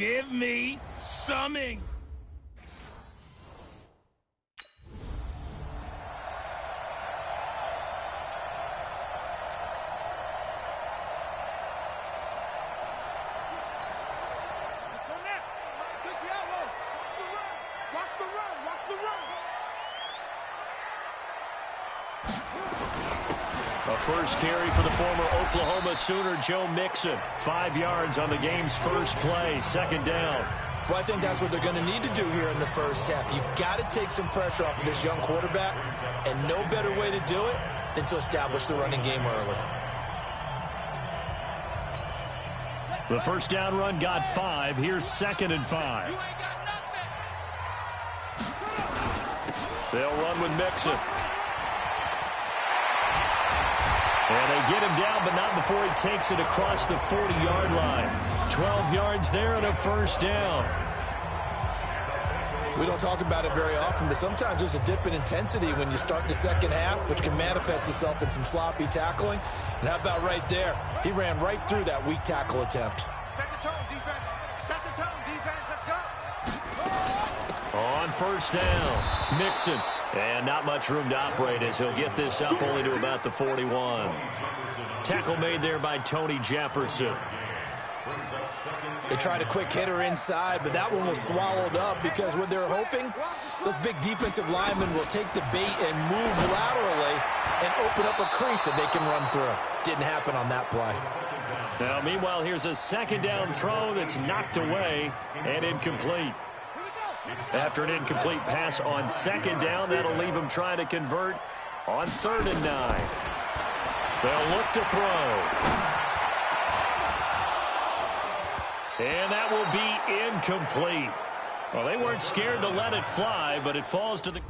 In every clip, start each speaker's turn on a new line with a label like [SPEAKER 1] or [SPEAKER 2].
[SPEAKER 1] Give me summing.
[SPEAKER 2] A first carry for the former Oklahoma Sooner, Joe Mixon. 5 yards on the game's first play, second down.
[SPEAKER 3] Well, I think that's what they're going to need to do here in the first half. You've got to take some pressure off of this young quarterback, and no better way to do it than to establish the running game early.
[SPEAKER 2] The first down run got 5. Here's 2nd and 5. They'll run with Mixon. And they get him down, but not before he takes it across the 40-yard line. 12 yards there and a first down.
[SPEAKER 3] We don't talk about it very often, but sometimes there's a dip in intensity when you start the second half, which can manifest itself in some sloppy tackling. And how about right there? He ran right through that weak tackle attempt.
[SPEAKER 4] Set the tone, defense. Set the tone, defense. Let's go.
[SPEAKER 2] On first down, Mixon. And not much room to operate as he'll get this up only to about the 41. Tackle made there by Tony Jefferson.
[SPEAKER 3] They tried a quick hitter inside, but that one was swallowed up because what they're hoping, those big defensive linemen will take the bait and move laterally and open up a crease that they can run through. Didn't happen on that play.
[SPEAKER 2] Now, meanwhile, here's a second down throw that's knocked away and incomplete. After an incomplete pass on second down, that'll leave him trying to convert on 3rd and 9. They'll look to throw. And that will be incomplete. Well, they weren't scared to let it fly, but it falls to the...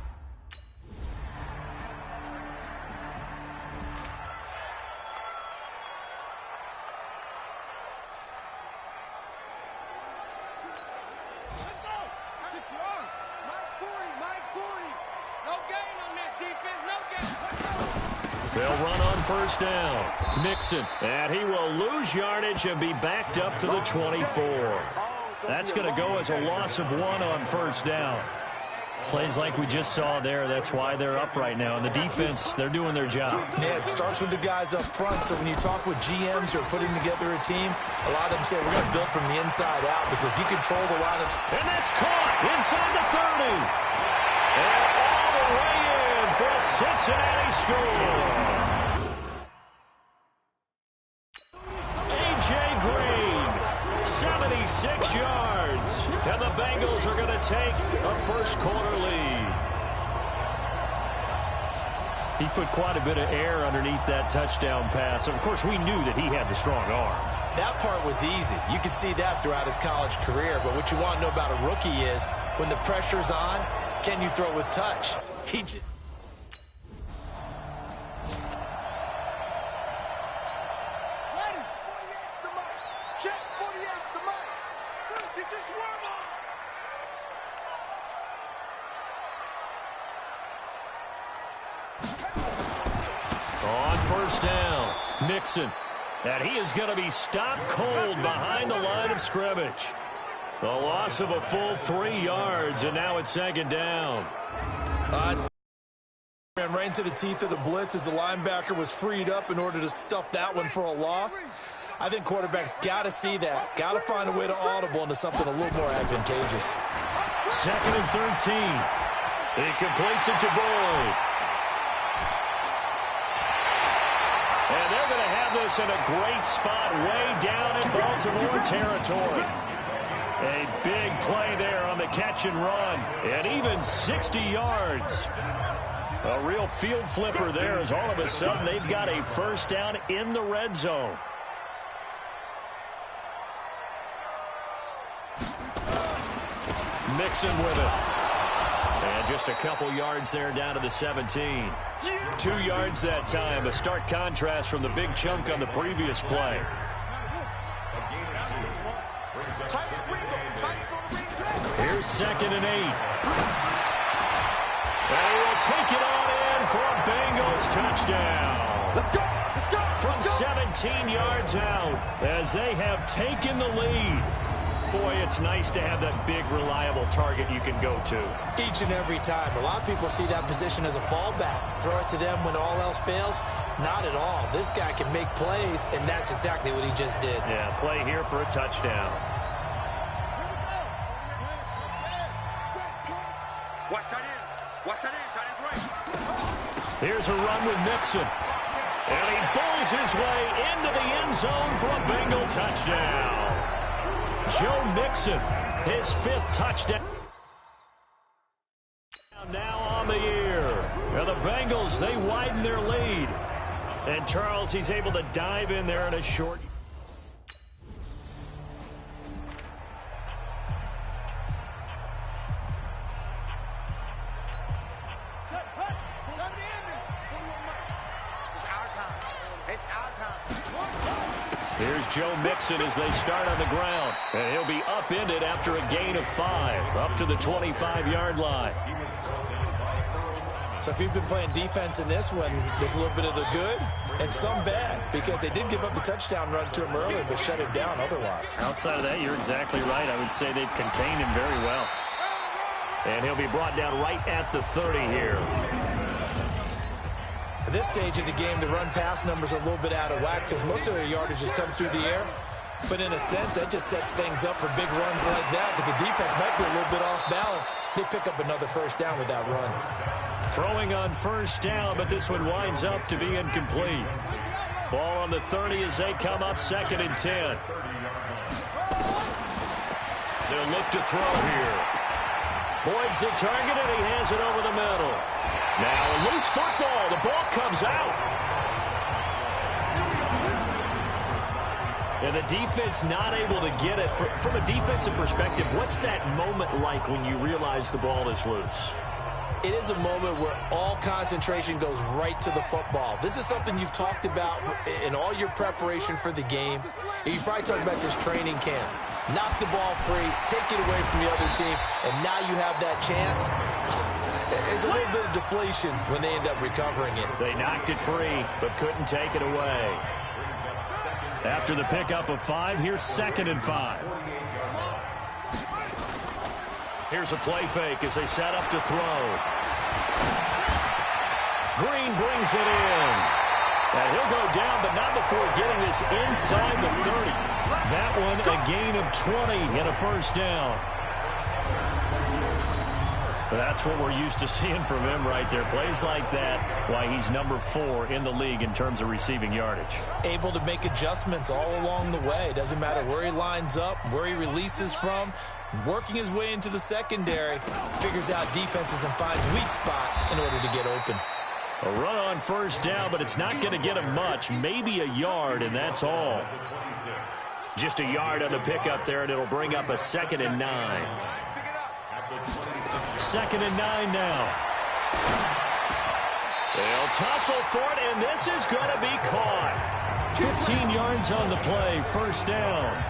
[SPEAKER 2] They'll run on first down. Mixon, and he will lose yardage and be backed up to the 24. That's going to go as a loss of 1 on first down. Plays like we just saw there, that's why they're up right now. And the defense, they're doing their job.
[SPEAKER 3] Yeah, it starts with the guys up front. So when you talk with GMs who are putting together a team, a lot of them say we're going to build from the inside out because if you control the line of...
[SPEAKER 2] And that's caught inside the 30. And all the way in for a Cincinnati score. A.J. Green, 76 yards. And the Bengals are going to take a first-quarter lead. He put quite a bit of air underneath that touchdown pass. Of course, we knew that he had the strong arm.
[SPEAKER 3] That part was easy. You could see that throughout his college career. But what you want to know about a rookie is when the pressure's on, can you throw with touch? He just...
[SPEAKER 2] On first down, Mixon. And he is going to be stopped cold behind the line of scrimmage. The loss of a full 3 yards, and now it's 2nd down.
[SPEAKER 3] Ran right into the teeth of the blitz as the linebacker was freed up in order to stuff that one for a loss. I think quarterbacks got to see that. Got to find a way to audible into something a little more advantageous.
[SPEAKER 2] 2nd and 13. He completes it to Boyd. And they're going to have this in a great spot way down in Baltimore territory. A big play there on the catch and run. And even 60 yards. A real field flipper there as all of a sudden they've got a first down in the red zone. Mixon with it. And just a couple yards there down to the 17. 2 yards that time. A stark contrast from the big chunk on the previous play. Here's 2nd and 8. And he will take it on in for a Bengals touchdown.
[SPEAKER 4] Let's go.
[SPEAKER 2] From 17 yards out as they have taken the lead. Boy, it's nice to have that big, reliable target you can go to.
[SPEAKER 3] Each and every time. A lot of people see that position as a fallback. Throw it to them when all else fails. Not at all. This guy can make plays, and that's exactly what he just did.
[SPEAKER 2] Yeah, play here for a touchdown.
[SPEAKER 4] Watch tight end. Watch tight end. Tight end's right.
[SPEAKER 2] Here's a run with Mixon. And he bulls his way into the end zone for a Bengal touchdown. Joe Mixon, his 5th touchdown. Now on the year. And the Bengals, they widen their lead. And Charles, he's able to dive in there in a short. Here's Joe Mixon as they start on the ground. And he'll be upended after a gain of 5, up to the 25-yard line.
[SPEAKER 3] So if you've been playing defense in this one, there's a little bit of the good and some bad, because they did give up the touchdown run to him earlier, but shut it down otherwise.
[SPEAKER 2] Outside of that, you're exactly right. I would say they've contained him very well. And he'll be brought down right at the 30 here.
[SPEAKER 3] At this stage of the game, the run-pass numbers are a little bit out of whack because most of their yardage has come through the air. But in a sense, that just sets things up for big runs like that because the defense might be a little bit off balance. They pick up another first down with that run.
[SPEAKER 2] Throwing on first down, but this one winds up to be incomplete. Ball on the 30 as they come up 2nd and 10. They'll look to throw here. Boyd's the target, and he has it over the middle. Now a loose football. The ball comes out. And the defense not able to get it. From a defensive perspective, what's that moment like when you realize the ball is loose?
[SPEAKER 3] It is a moment where all concentration goes right to the football. This is something you've talked about in all your preparation for the game. You probably talked about since training camp. Knock the ball free, take it away from the other team, and now you have that chance. There's a little bit of deflation when they end up recovering it.
[SPEAKER 2] They knocked it free, but couldn't take it away. After the pickup of 5, here's 2nd and 5. Here's a play fake as they set up to throw. Green brings it in. And he'll go down, but not before getting this inside the 30. That one a gain of 20 and a first down. That's what we're used to seeing from him right there. Plays like that, why he's number 4 in the league in terms of receiving yardage.
[SPEAKER 3] Able to make adjustments all along the way. Doesn't matter where he lines up, where he releases from. Working his way into the secondary. Figures out defenses and finds weak spots in order to get open.
[SPEAKER 2] A run on first down, but it's not going to get him much. Maybe a yard, and that's all. Just a yard on the pickup there, and it'll bring up a 2nd and 9. 2nd and 9 now. They'll tussle for it, and this is going to be caught. 15 yards on the play, first down.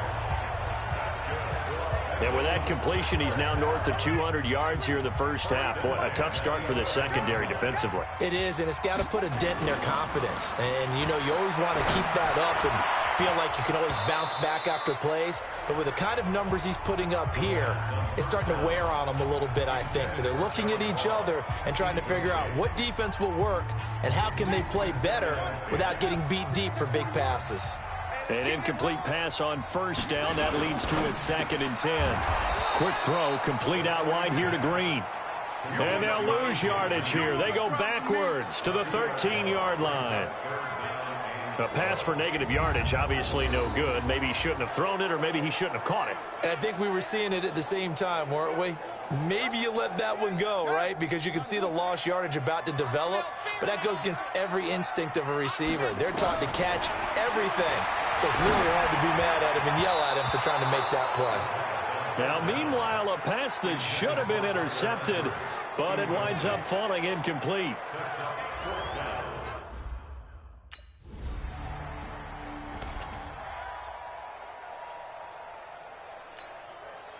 [SPEAKER 2] And with that completion, he's now north of 200 yards here in the first half. Boy, a tough start for the secondary defensively.
[SPEAKER 3] It is, and it's got to put a dent in their confidence. And, you know, you always want to keep that up and feel like you can always bounce back after plays. But with the kind of numbers he's putting up here, it's starting to wear on them a little bit, I think. So they're looking at each other and trying to figure out what defense will work and how can they play better without getting beat deep for big passes.
[SPEAKER 2] An incomplete pass on first down. That leads to a 2nd and 10. Quick throw, complete out wide here to Green. And they'll lose yardage here. They go backwards to the 13-yard line. A pass for negative yardage, obviously no good. Maybe he shouldn't have thrown it, or maybe he shouldn't have caught it.
[SPEAKER 3] And I think we were seeing it at the same time, weren't we? Maybe you let that one go, right? Because you can see the lost yardage about to develop. But that goes against every instinct of a receiver. They're taught to catch everything. So it's really hard to be mad at him and yell at him for trying to make that play.
[SPEAKER 2] Now, meanwhile, a pass that should have been intercepted, but it winds up falling incomplete.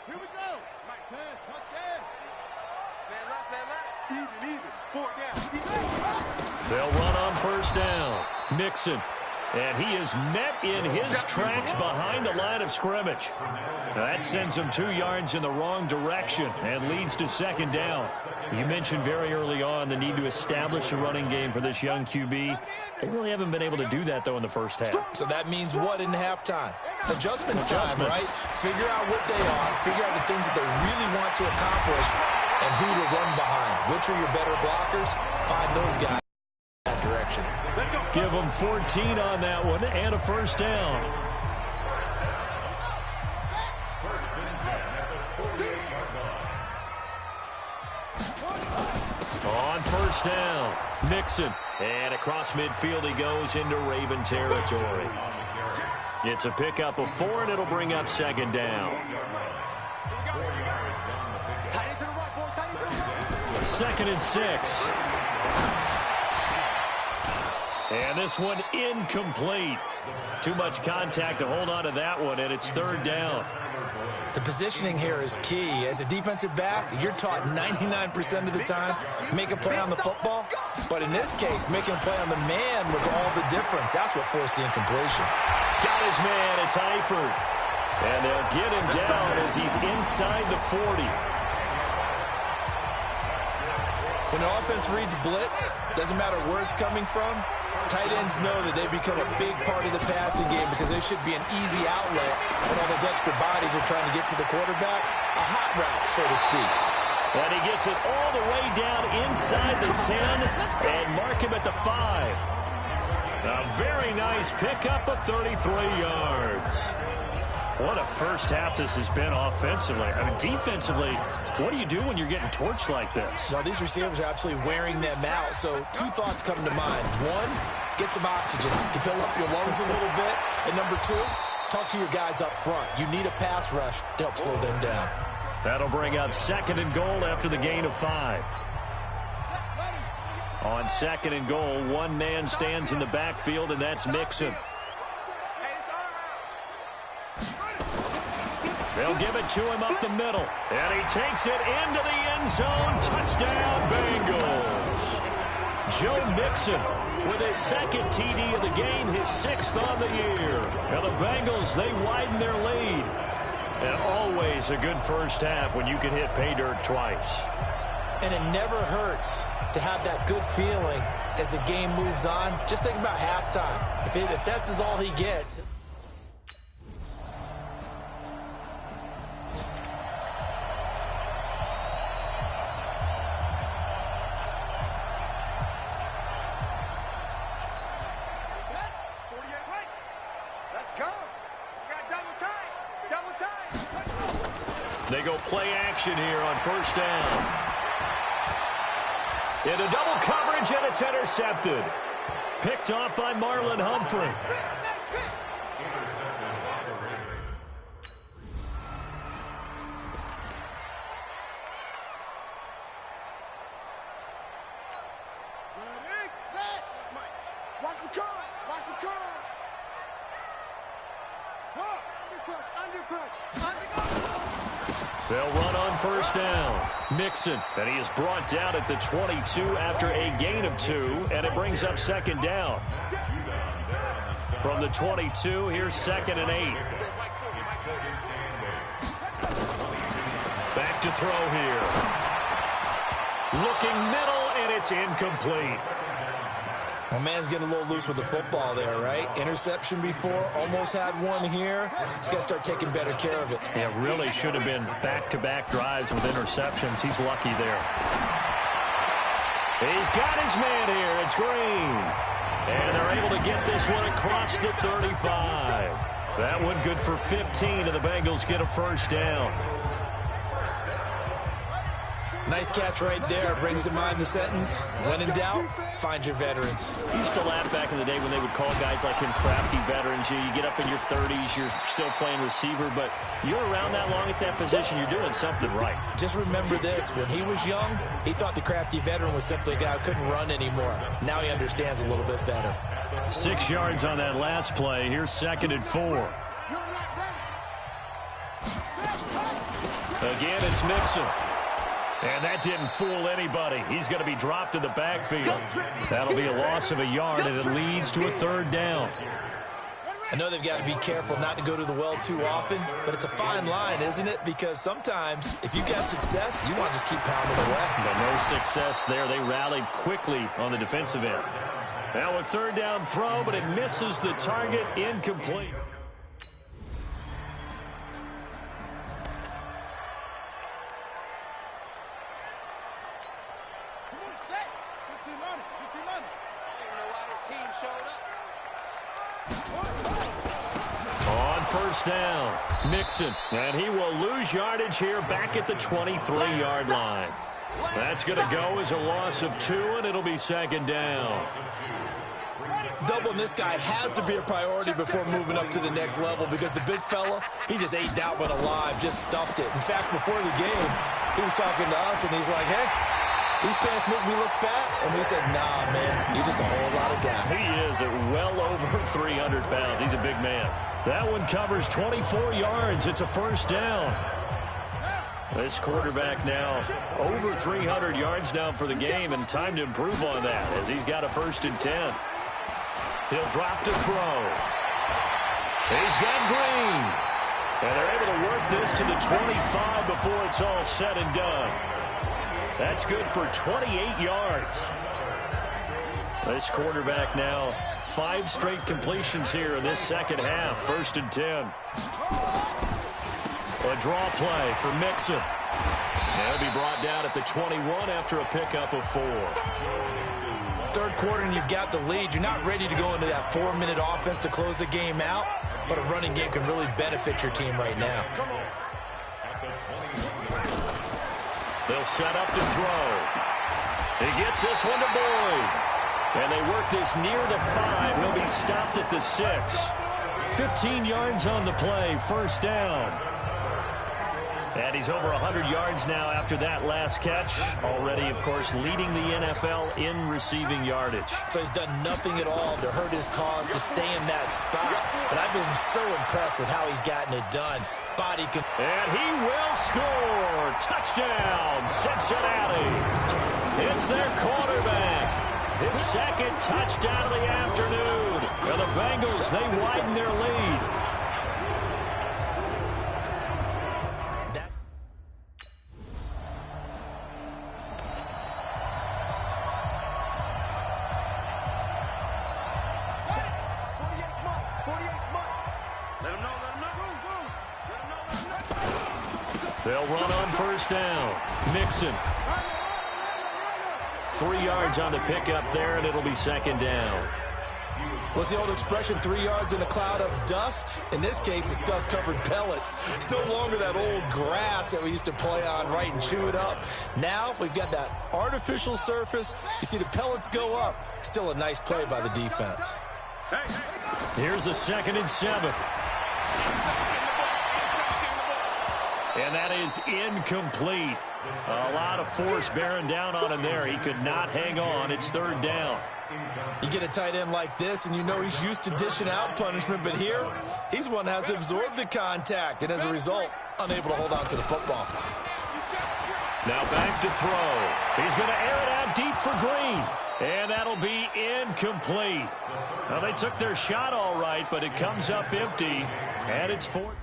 [SPEAKER 4] Here we go. Right turn, touchdown. Man left. Even. 4 down.
[SPEAKER 2] They'll run on first down. Mixon. And he is met in his tracks behind the line of scrimmage. Now that sends him 2 yards in the wrong direction and leads to second down. You mentioned very early on the need to establish a running game for this young QB. They really haven't been able to do that, though, in the first half.
[SPEAKER 3] So that means what in halftime? Adjustments time, right? Figure out what they are, figure out the things that they really want to accomplish, and who to run behind. Which are your better blockers? Find those guys in that direction.
[SPEAKER 2] Give them 14 on that one and a first down. On first down, Mixon. And across midfield he goes into Raven territory. It's a pickup of 4, and it'll bring up second down. Second and 6. And this one incomplete. Too much contact to hold on to that one, and it's third down.
[SPEAKER 3] The positioning here is key. As a defensive back, you're taught 99% of the time, make a play on the football. But in this case, making a play on the man was all the difference. That's what forced the incompletion.
[SPEAKER 2] Got his man, it's Eifert. And they'll get him down as he's inside the 40.
[SPEAKER 3] When an offense reads blitz, doesn't matter where it's coming from, tight ends know that they become a big part of the passing game because they should be an easy outlet when all those extra bodies are trying to get to the quarterback. A hot route, so to speak.
[SPEAKER 2] And he gets it all the way down inside the 10 and mark him at the 5. A very nice pickup of 33 yards. What a first half this has been offensively. I mean, defensively, what do you do when you're getting torched like this?
[SPEAKER 3] Well, these receivers are absolutely wearing them out. So 2 thoughts come to mind. 1, get some oxygen to fill up your lungs a little bit. And number 2, talk to your guys up front. You need a pass rush to help slow them down.
[SPEAKER 2] That'll bring up second and goal after the gain of 5. On second and goal, one man stands in the backfield, and that's Mixon. They'll give it to him up the middle. And he takes it into the end zone. Touchdown, Bengals. Joe Mixon with his second TD of the game, his 6th on the year. Now the Bengals, they widen their lead. And always a good first half when you can hit pay dirt twice.
[SPEAKER 3] And it never hurts to have that good feeling as the game moves on. Just think about halftime. If that's all he gets.
[SPEAKER 2] They go play action here on first down. Into double coverage, and it's intercepted. Picked off by Marlon Humphrey.
[SPEAKER 4] Watch the curl. Watch the curl. Undercrush.
[SPEAKER 2] They'll run on first down. Mixon, and he is brought down at the 22 after a gain of 2, and it brings up second down. From the 22, here's second and 8. Back to throw here. Looking middle, and it's incomplete.
[SPEAKER 3] My man's getting a little loose with the football there, right? Interception before, almost had one here. He's got to start taking better care of it.
[SPEAKER 2] Yeah, really should have been back-to-back drives with interceptions. He's lucky there. He's got his man here. It's Green. And they're able to get this one across the 35. That one good for 15, and the Bengals get a first down.
[SPEAKER 3] Nice catch right there. Brings to mind the sentence, when in doubt, find your veterans.
[SPEAKER 2] I used to laugh back in the day when they would call guys like him crafty veterans. You get up in your 30s, you're still playing receiver, but you're around that long at that position, you're doing something right.
[SPEAKER 3] Just remember this. When he was young, he thought the crafty veteran was simply a guy who couldn't run anymore. Now he understands a little bit better.
[SPEAKER 2] 6 yards on that last play. Here's second and 4. Again, it's Mixon. And that didn't fool anybody. He's going to be dropped in the backfield. That'll be a loss of a yard, and it leads to a third down.
[SPEAKER 3] I know they've got to be careful not to go to the well too often, but it's a fine line, isn't it? Because sometimes, if you've got success, you want to just keep pounding away.
[SPEAKER 2] But no success there. They rallied quickly on the defensive end. Now a third down throw, but it misses the target, incomplete. On first down, Mixon, and he will lose yardage here back at the 23-yard line. That's going to go as a loss of 2, and it'll be second down.
[SPEAKER 3] Doubling this guy has to be a priority before moving up to the next level because the big fella, he just ate that one alive, just stuffed it. In fact, before the game, he was talking to us, and he's like, hey, these pants make me look fat. And we said, nah, man, you're just a whole lot of guy.
[SPEAKER 2] He is at well over 300 pounds. He's a big man. That one covers 24 yards. It's a first down. This quarterback now over 300 yards now for the game, and time to improve on that as he's got a 1st and 10. He'll drop to throw. He's got Green. And they're able to work this to the 25 before it's all said and done. That's good for 28 yards. This quarterback now 5 straight completions here in this second half. 1st and 10. A draw play for Mixon. And he'll be brought down at the 21 after a pickup of 4.
[SPEAKER 3] Third quarter and you've got the lead. You're not ready to go into that 4-minute offense to close the game out, but a running game can really benefit your team right now.
[SPEAKER 2] They'll set up to throw. He gets this one to Boyd. And they work this near the 5. He'll be stopped at the 6. 15 yards on the play, first down. And he's over 100 yards now after that last catch. Already, of course, leading the NFL in receiving yardage.
[SPEAKER 3] So he's done nothing at all to hurt his cause to stay in that spot. But I've been so impressed with how he's gotten it done. Body can...
[SPEAKER 2] And he will score. Touchdown, Cincinnati. It's their quarterback. His 2nd touchdown of the afternoon. And the Bengals, they widen their lead. They'll run on first down. Mixon. 3 yards on the pickup there, and it'll be second down.
[SPEAKER 3] What's the old expression, 3 yards in a cloud of dust? In this case, it's dust-covered pellets. It's no longer that old grass that we used to play on, right, and chew it up. Now we've got that artificial surface. You see the pellets go up. Still a nice play by the defense.
[SPEAKER 2] Here's a 2nd and 7. And that is incomplete. A lot of force bearing down on him there. He could not hang on. It's 3rd down.
[SPEAKER 3] You get a tight end like this, and you know he's used to dishing out punishment, but here, he's one that has to absorb the contact, and as a result, unable to hold on to the football.
[SPEAKER 2] Now back to throw. He's going to air it out deep for Green. And that'll be incomplete. Well, they took their shot all right, but it comes up empty, and it's 4th.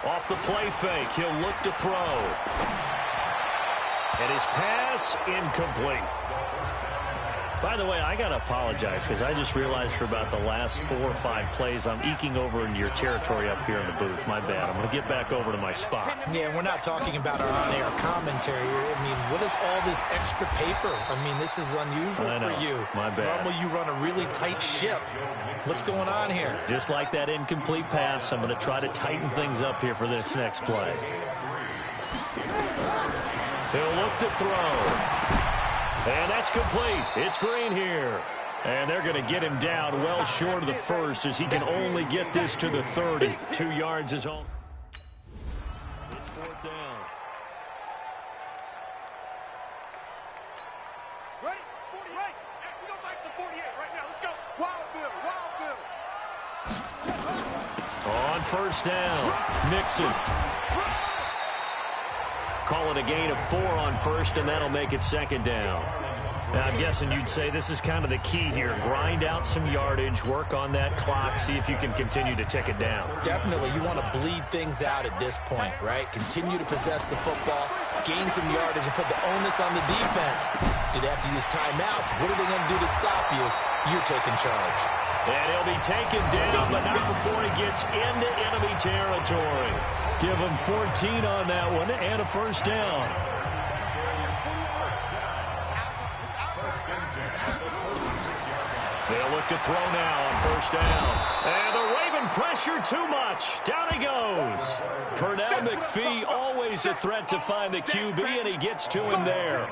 [SPEAKER 2] Off the play fake, he'll look to throw. And his pass incomplete. By the way, I got to apologize because I just realized for about the last 4 or 5 plays I'm eking over into your territory up here in the booth. My bad. I'm going to get back over to my spot.
[SPEAKER 3] Yeah, we're not talking about our on-air commentary. I mean, what is all this extra paper? I mean, this is unusual for you.
[SPEAKER 2] My bad.
[SPEAKER 3] Normally you run a really tight ship. What's going on here?
[SPEAKER 2] Just like that incomplete pass, I'm going to try to tighten things up here for this next play. He'll look to throw. And that's complete. It's Green here. And they're going to get him down well short of the 1st as he can only get this to the 30. 2 yards is all. It's 4th down. first down. Mixon. Call it a gain of 4 on first, and that'll make it second down. Now, I'm guessing you'd say this is kind of the key here. Grind out some yardage, work on that clock, see if you can continue to tick it down.
[SPEAKER 3] Definitely, you want to bleed things out at this point, right? Continue to possess the football, gain some yardage, and put the onus on the defense. Do they have to use timeouts? What are they going to do to stop you? You're taking charge.
[SPEAKER 2] And he'll be taken down, but not before he gets into enemy territory. Give him 14 on that one and a first down. They'll look to throw now on first down. And the Raven pressure too much. Down he goes. Pernell McPhee, always a threat to find the QB, and he gets to him there.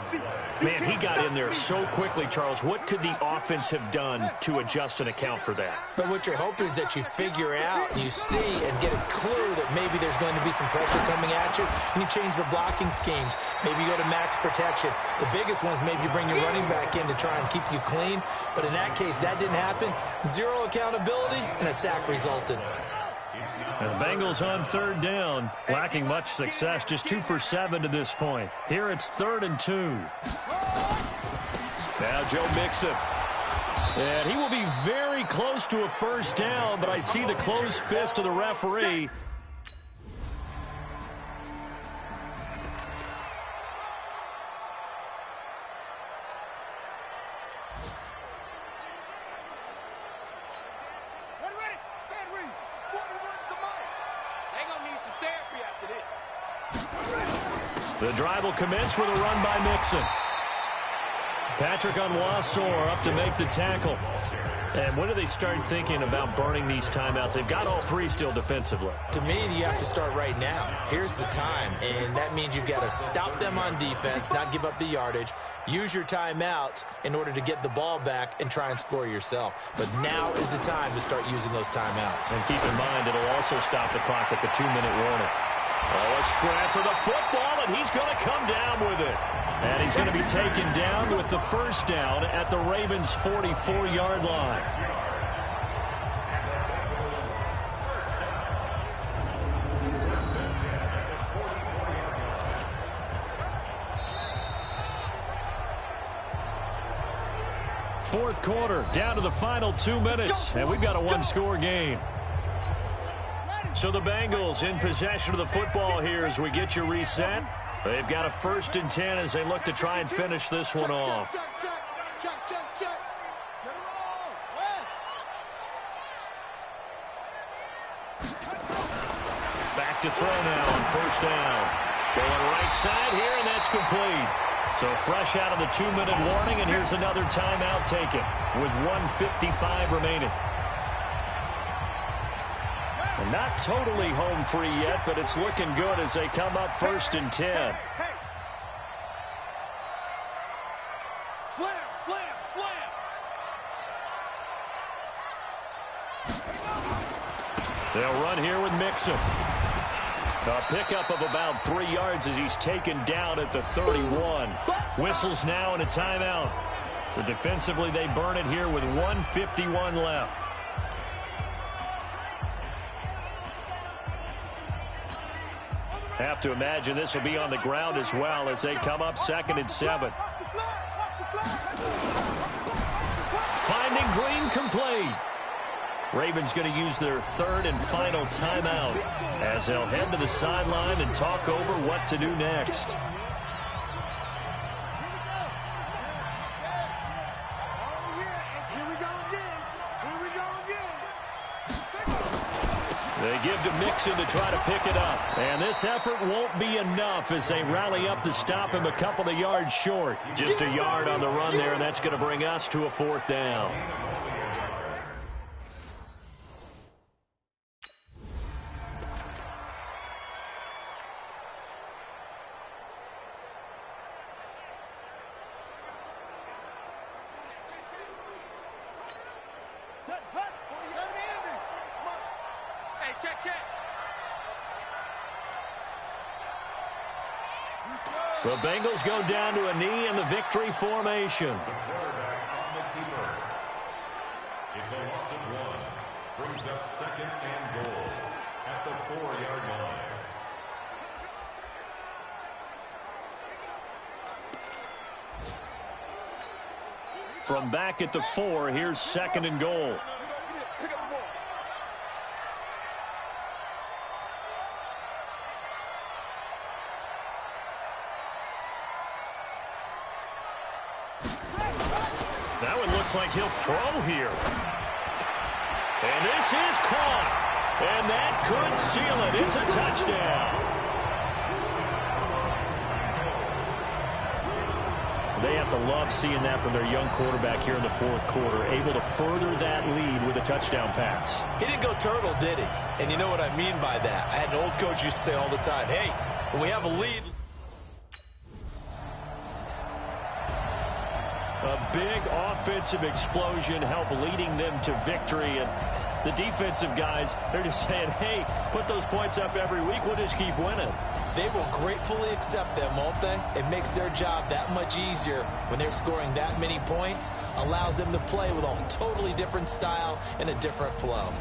[SPEAKER 2] Man, he got in there so quickly, Charles. What could the offense have done to adjust and account for that?
[SPEAKER 3] But what you're hoping is that you figure out, you see, and get a clue that maybe there's going to be some pressure coming at you, and you change the blocking schemes. Maybe you go to max protection. The biggest one is maybe you bring your running back in to try and keep you clean. But in that case, that didn't happen. Zero accountability, and a sack resulted.
[SPEAKER 2] And the Bengals on third down, lacking much success, just 2 for 7 to this point. Here it's 3rd and 2. Now Joe Mixon. And he will be very close to a first down, but I see the closed fist of the referee. The drive will commence with a run by Mixon. Patrick Onwuasor up to make the tackle. And when do they start thinking about burning these timeouts? They've got all 3 still defensively.
[SPEAKER 3] To me, you have to start right now. Here's the time, and that means you've got to stop them on defense, not give up the yardage, use your timeouts in order to get the ball back and try and score yourself. But now is the time to start using those timeouts.
[SPEAKER 2] And keep in mind, it'll also stop the clock at the 2-minute warning. Oh, a scrap for the football, and he's going to come down with it. And he's going to be taken down with the first down at the Ravens' 44-yard line. Fourth quarter, down to the final 2 minutes, and we've got a 1-score game. So the Bengals in possession of the football here as we get you reset. They've got a 1st and 10 as they look to try and finish this one off. Back to throw now on first down. Going right side here, and that's complete. So fresh out of the 2-minute warning, and here's another timeout taken with 1:55 remaining. And not totally home free yet, but it's looking good as they come up 1st and 10.
[SPEAKER 4] Slam, slam, slam.
[SPEAKER 2] They'll run here with Mixon. A pickup of about 3 yards as he's taken down at the 31. Whistles now and a timeout. So defensively, they burn it here with 1:51 left. Have to imagine this will be on the ground as well as they come up 2nd and 7. Finding Green complete. Ravens going to use their 3rd and final timeout as they'll head to the sideline and talk over what to do next. They give to Mixon to try to pick it up. And this effort won't be enough as they rally up to stop him a couple of yards short. Just a yard on the run there, and that's going to bring us to a 4th down. The Bengals go down to a knee in the victory formation.
[SPEAKER 5] It's a loss of 1. Brings up 2nd and goal. at the 4-yard line.
[SPEAKER 2] From back at the 4, here's 2nd and goal. That one looks like he'll throw here. And this is caught. And that could seal it. It's a touchdown. They have to love seeing that from their young quarterback here in the 4th quarter, able to further that lead with a touchdown pass.
[SPEAKER 3] He didn't go turtle, did he? And you know what I mean by that. I had an old coach used to say all the time, hey, when we have a lead.
[SPEAKER 2] A big offensive explosion helped leading them to victory. And the defensive guys, they're just saying, hey, put those points up every week. We'll just keep winning.
[SPEAKER 3] They will gratefully accept them, won't they? It makes their job that much easier when they're scoring that many points. Allows them to play with a totally different style and a different flow.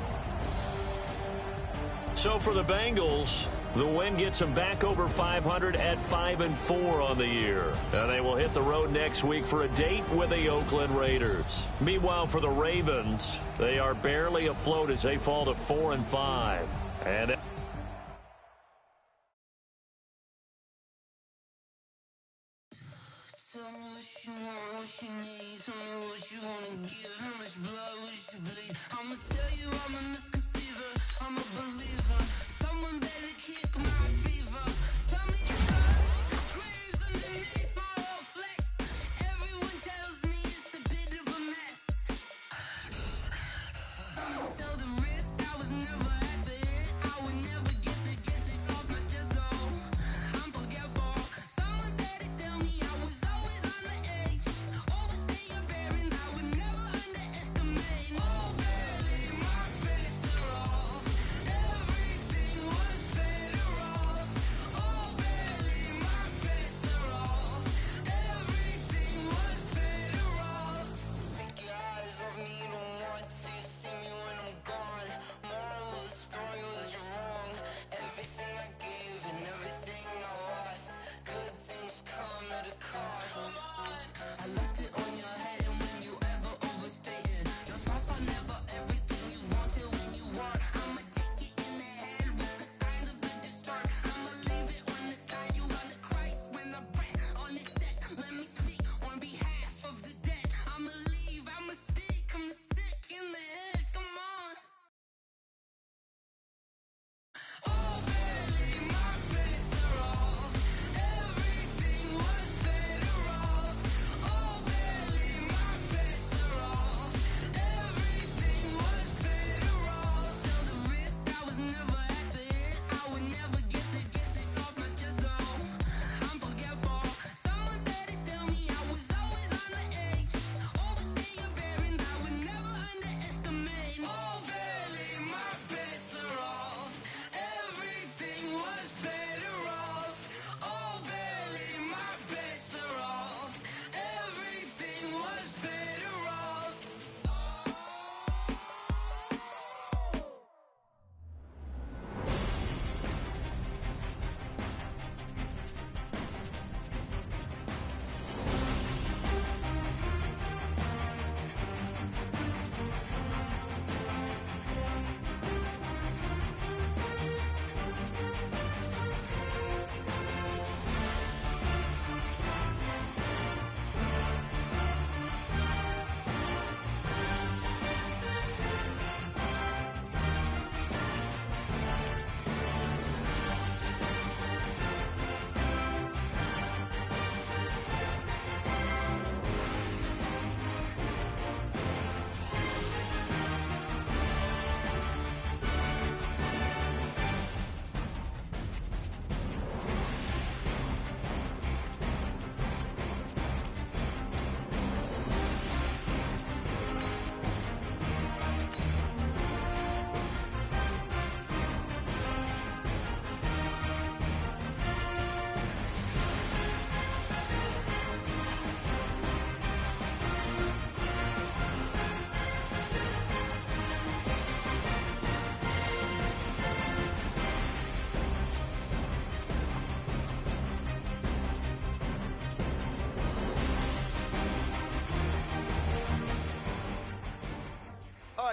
[SPEAKER 2] So for the Bengals, the win gets them back over 500 at 5-4 on the year. And they will hit the road next week for a date with the Oakland Raiders. Meanwhile, for the Ravens, they are barely afloat as they fall to 4-5. And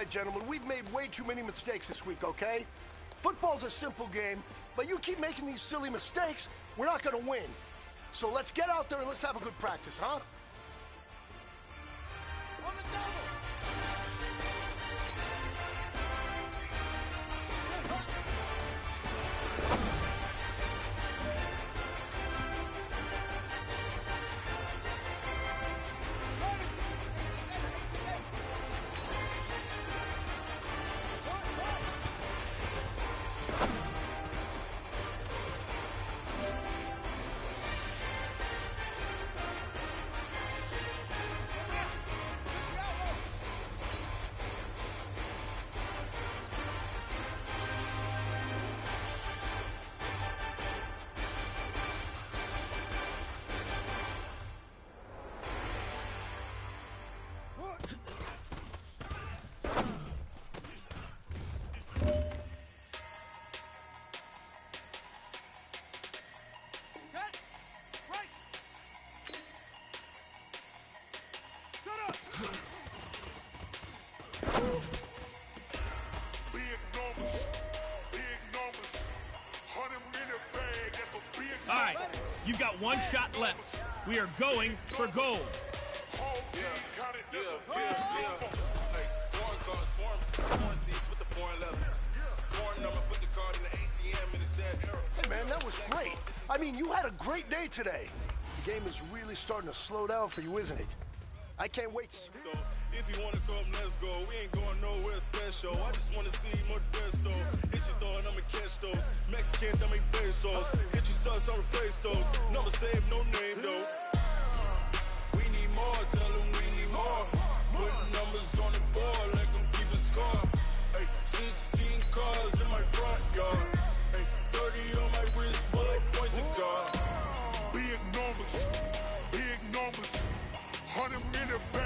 [SPEAKER 5] right, gentlemen, we've made way too many mistakes this week, okay? Football's a simple game, but you keep making these silly mistakes, we're not gonna win. So let's get out there and let's have a good practice, huh?
[SPEAKER 4] On the double.
[SPEAKER 1] All right, you've got one shot left. We are going for gold.
[SPEAKER 6] Foreign cars, foreign seats with the foreign leather. Foreign number, put the card in the ATM in the sad era.
[SPEAKER 5] Hey, man, that was great. I mean, you had a great day today. The game is really starting to slow down for you, isn't it? I can't wait to...
[SPEAKER 6] If you wanna come, let's go. We ain't going nowhere special. I just wanna see more Modesto. Hit your throw and I'ma catch those. Mexican, don't make pesos. Hit your sauce, I'll replace those. Number save, no name though. We need more, tell them we need more. Put numbers on the board, let them keep a score. Hey, 16 cars in my front yard. Hey, 30 on my wrist, bullet points of God.
[SPEAKER 7] Big numbers, 100 minute back.